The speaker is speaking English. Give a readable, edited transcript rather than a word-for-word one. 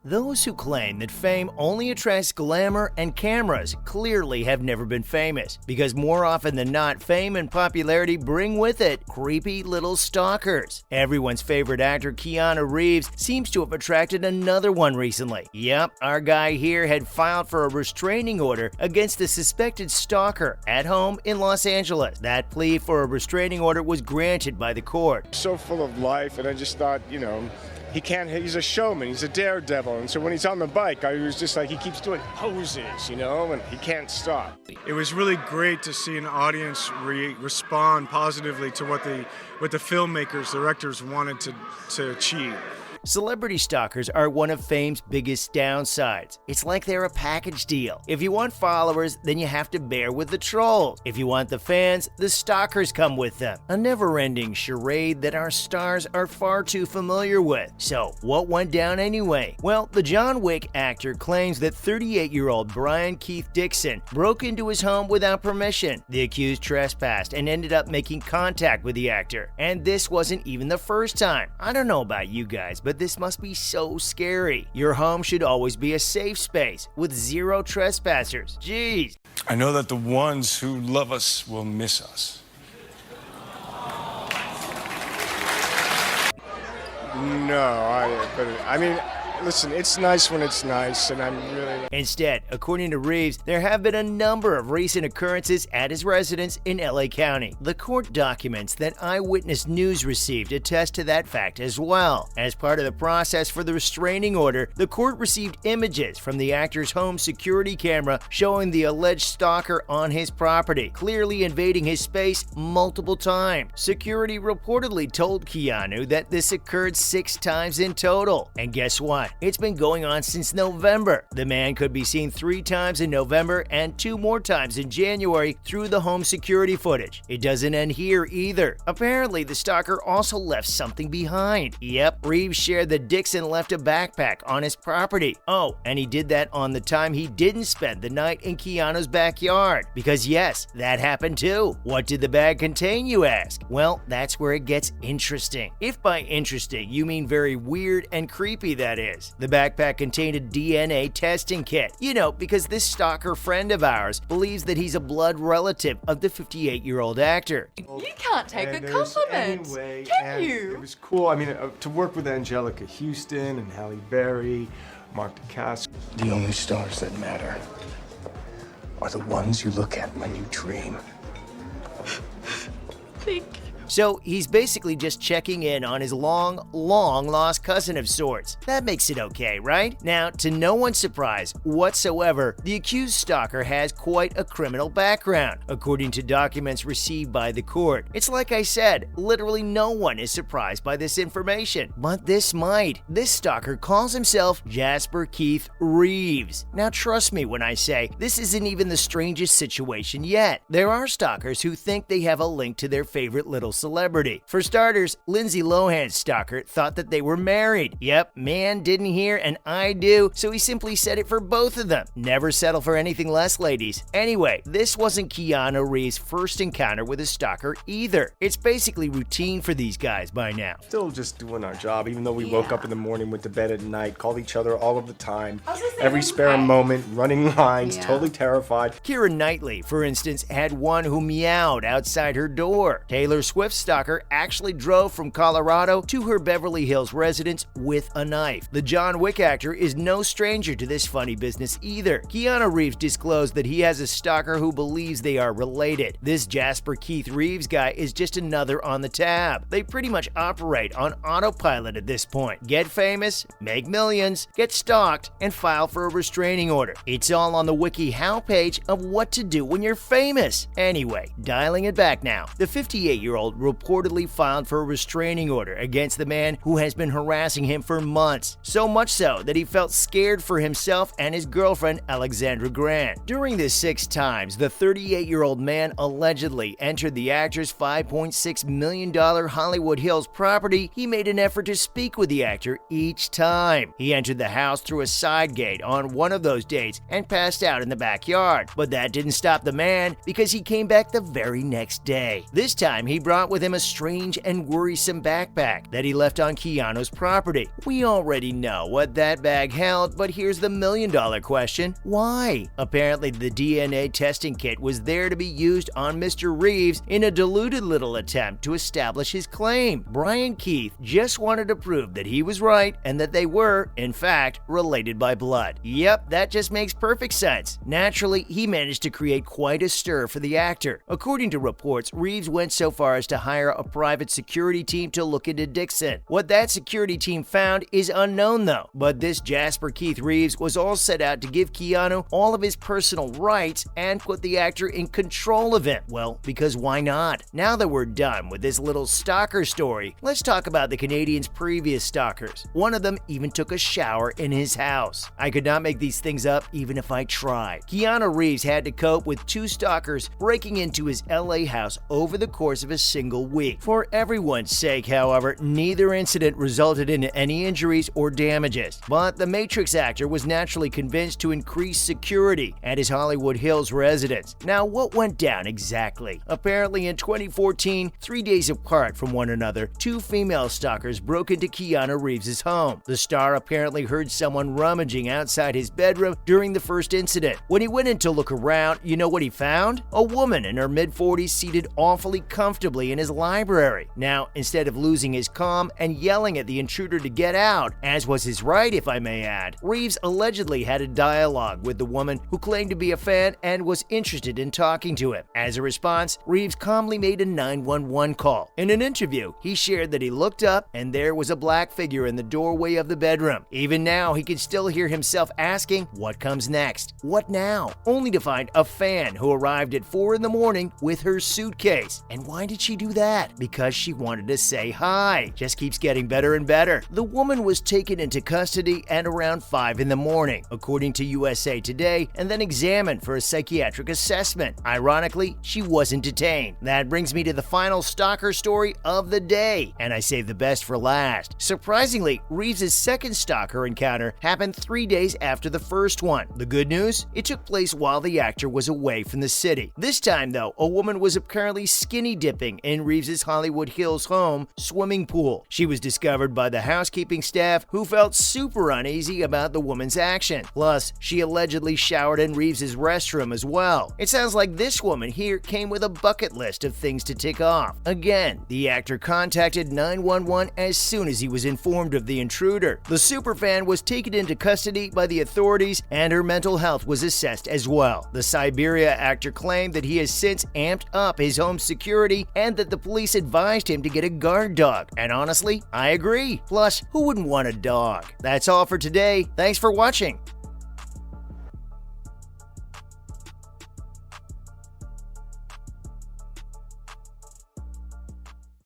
Those who claim that fame only attracts glamour and cameras clearly have never been famous, because more often than not, fame and popularity bring with it creepy little stalkers. Everyone's favorite actor Keanu Reeves seems to have attracted another one recently. Yep, our guy here had filed for a restraining order against a suspected stalker at home in Los Angeles. That plea for a restraining order was granted by the court. So full of life, and I just thought, he's a showman, he's a daredevil, and so when he's on the bike, I was just like, he keeps doing poses, and he can't stop. It was really great to see an audience respond positively to what the filmmakers, directors wanted to achieve. Celebrity stalkers are one of fame's biggest downsides. It's like they're a package deal. If you want followers, then you have to bear with the trolls. If you want the fans, the stalkers come with them. A never-ending charade that our stars are far too familiar with. So, what went down anyway? Well, the John Wick actor claims that 38-year-old Brian Keith Dixon broke into his home without permission. The accused trespassed and ended up making contact with the actor. And this wasn't even the first time. I don't know about you guys, but this must be so scary. Your home should always be a safe space with zero trespassers. Jeez. I know that the ones who love us will miss us. Listen, it's nice when it's nice, and I'm really... Instead, according to Reeves, there have been a number of recent occurrences at his residence in LA County. The court documents that Eyewitness News received attest to that fact as well. As part of the process for the restraining order, the court received images from the actor's home security camera showing the alleged stalker on his property, clearly invading his space multiple times. Security reportedly told Keanu that this occurred 6 times in total. And guess what? It's been going on since November. The man could be seen 3 times in November and 2 more times in January through the home security footage. It doesn't end here either. Apparently, the stalker also left something behind. Yep, Reeves shared that Dixon left a backpack on his property. Oh, and he did that on the time he didn't spend the night in Keanu's backyard. Because yes, that happened too. What did the bag contain, you ask? Well, that's where it gets interesting. If by interesting you mean very weird and creepy, that is. The backpack contained a DNA testing kit. Because this stalker friend of ours believes that he's a blood relative of the 58-year-old actor. You can't take a compliment, can you? It was cool. To work with Angelica Houston and Halle Berry, Mark Ducasse. The only stars that matter are the ones you look at when you dream. Thank you. So he's basically just checking in on his long lost cousin of sorts. That makes it okay, right? Now, to no one's surprise whatsoever, the accused stalker has quite a criminal background, according to documents received by the court. It's like I said, literally no one is surprised by this information. But this might. This stalker calls himself Jasper Keith Reeves. Now trust me when I say this isn't even the strangest situation yet. There are stalkers who think they have a link to their favorite little celebrity. For starters, Lindsay Lohan's stalker thought that they were married. Yep, man didn't hear and I do, so he simply said it for both of them. Never settle for anything less, ladies. Anyway, this wasn't Keanu Reeves' first encounter with a stalker either. It's basically routine for these guys by now. Still just doing our job, even though we woke up in the morning, went to bed at night, called each other all of the time, every spare moment, running lines, totally terrified. Keira Knightley, for instance, had one who meowed outside her door. Taylor Swift's stalker actually drove from Colorado to her Beverly Hills residence with a knife. The John Wick actor is no stranger to this funny business either. Keanu Reeves disclosed that he has a stalker who believes they are related. This Jasper Keith Reeves guy is just another on the tab. They pretty much operate on autopilot at this point. Get famous, make millions, get stalked, and file for a restraining order. It's all on the WikiHow page of what to do when you're famous. Anyway, dialing it back now. The 58-year-old reportedly filed for a restraining order against the man who has been harassing him for months. So much so that he felt scared for himself and his girlfriend, Alexandra Grant. During the 6 times, the 38-year-old man allegedly entered the actor's $5.6 million Hollywood Hills property. He made an effort to speak with the actor each time. He entered the house through a side gate on one of those dates and passed out in the backyard. But that didn't stop the man because he came back the very next day. This time, he brought brought with him a strange and worrisome backpack that he left on Keanu's property. We already know what that bag held, but here's the million-dollar question: why? Apparently, the DNA testing kit was there to be used on Mr. Reeves in a deluded little attempt to establish his claim. Brian Keith just wanted to prove that he was right and that they were, in fact, related by blood. Yep, that just makes perfect sense. Naturally, he managed to create quite a stir for the actor. According to reports, Reeves went so far as to hire a private security team to look into Dixon. What that security team found is unknown though, but this Jasper Keith Reeves was all set out to give Keanu all of his personal rights and put the actor in control of him. Well, because why not? Now that we're done with this little stalker story, let's talk about the Canadian's previous stalkers. One of them even took a shower in his house. I could not make these things up even if I tried. Keanu Reeves had to cope with 2 stalkers breaking into his LA house over the course of a single week. For everyone's sake, however, neither incident resulted in any injuries or damages, but the Matrix actor was naturally convinced to increase security at his Hollywood Hills residence. Now, what went down exactly? Apparently, in 2014, 3 days apart from one another, 2 female stalkers broke into Keanu Reeves' home. The star apparently heard someone rummaging outside his bedroom during the first incident. When he went in to look around, you know what he found? A woman in her mid-40s seated awfully comfortably in his library. Now, instead of losing his calm and yelling at the intruder to get out, as was his right if I may add, Reeves allegedly had a dialogue with the woman who claimed to be a fan and was interested in talking to him. As a response, Reeves calmly made a 911 call. In an interview, he shared that he looked up and there was a black figure in the doorway of the bedroom. Even now, he could still hear himself asking, what comes next? What now? Only to find a fan who arrived at 4 in the morning with her suitcase. And why did she do that? Because she wanted to say hi. Just keeps getting better and better. The woman was taken into custody at around 5 in the morning, according to USA Today, and then examined for a psychiatric assessment. Ironically, she wasn't detained. That brings me to the final stalker story of the day, and I saved the best for last. Surprisingly, Reeves' second stalker encounter happened 3 days after the first one. The good news? It took place while the actor was away from the city. This time, though, a woman was apparently skinny dipping in Reeves' Hollywood Hills home swimming pool. She was discovered by the housekeeping staff, who felt super uneasy about the woman's action. Plus, she allegedly showered in Reeves' restroom as well. It sounds like this woman here came with a bucket list of things to tick off. Again, the actor contacted 911 as soon as he was informed of the intruder. The superfan was taken into custody by the authorities and her mental health was assessed as well. The Siberia actor claimed that he has since amped up his home security and that the police advised him to get a guard dog. And honestly, I agree. Plus, who wouldn't want a dog? That's all for today. Thanks for watching.